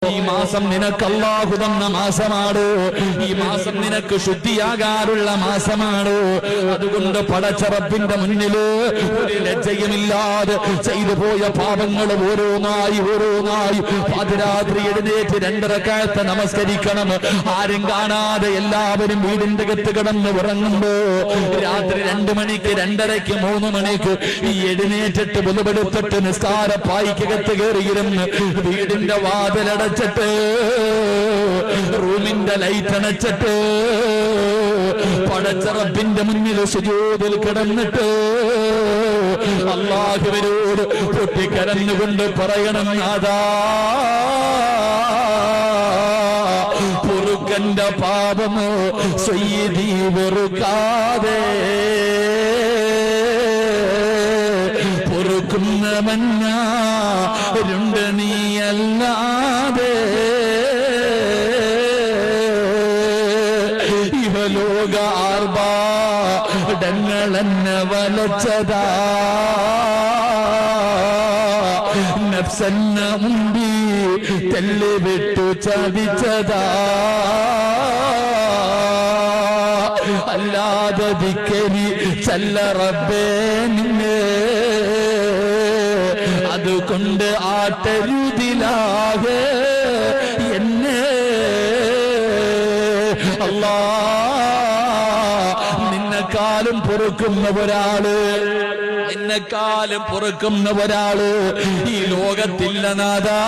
ഈ മാസം നിനക്ക് അല്ലാഹു തന്ന മാസമാണ്. ഈ മാസം നിനക്ക് ശുദ്ധിയാകാനുള്ള മാസമാണ്. അതുകൊണ്ട് പടച്ച റബ്ബിന്റെ മുന്നില് ഒരു ലജ്ജയുമില്ലാതെ ചെയ്തു പോയ പാപങ്ങൾ ഓരോന്നായി പാതിരാത്രി എഴുന്നേറ്റ് 2 റക്അത്ത് നമസ്കരിക്കണം. ആരും കാണാതെ എല്ലാവരും വീടിന്റെ അകത്ത് കിടന്ന് ഉറങ്ങുമ്പോ രാത്രി 2 മണിക്ക് 2:30ക്ക് 3 മണിക്ക് ഈ എഴുന്നേറ്റിട്ട് ബുധപെടുത്തിട്ട് നിസ്കാര പായിക്കകത്ത് കയറിയിരുന്ന് വീടിന്റെ വാതിലടച്ചിട്ട് റൂമിന്റെ ലൈറ്റ് അണച്ചിട്ട് പടച്ച റബ്ബിന്റെ മുന്നിൽ സുജൂദിൽ കിടന്നിട്ട് അല്ലാഹുവിനോട് പൊട്ടിക്കരഞ്ഞുകൊണ്ട് പറയണം, നാഥാ പൊറുക്കന്റെ പാപമോ സയ്യിദീ വെറുക്കാതെ പൊറുക്കുന്നവനാരുണ്ട് നീയല്ലാതെ. ഇഹലോക ആർഭാടങ്ങളെന്നെ വലച്ചതാ, നഫ്സെന്ന മുമ്പി തെല്ല് വിട്ടു ചതിച്ചതാ. അല്ലാതെ ദിക്കരി ചല്ല റബ്ബേ നിന്നെ, അതുകൊണ്ട് ആട്ടരുതിലാകെ എന്നെ. അല്ലാ, നിന്നെക്കാളും പൊറുക്കുന്ന ഒരാള് ഈ ലോകത്തില്ല നാഥാ.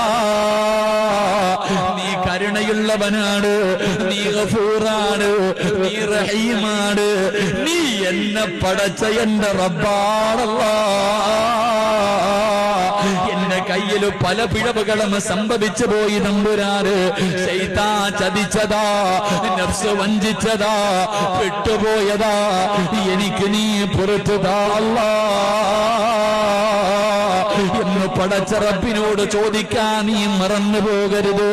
നീ കരുണയുള്ളവനാണ്, നീ ഗഫൂറാണ്, നീ റഹീമാണ്, നീ എന്നെ പടച്ച എന്റെ റബ്ബാണല്ലാ. എന്റെ കയ്യിൽ പല പിഴവുകളും സംഭവിച്ചു പോയി തമ്പുരാന്. ശൈത്താൻ ചതിച്ചതാ, നഫ്സ് വഞ്ചിച്ചതാ, പെട്ടുപോയതാ. എനിക്ക് നീ പുറത്തുതാ അല്ലാ എന്ന് പടച്ച റബ്ബിനോട് ചോദിക്കാൻ നീ മറന്നു പോകരുത്.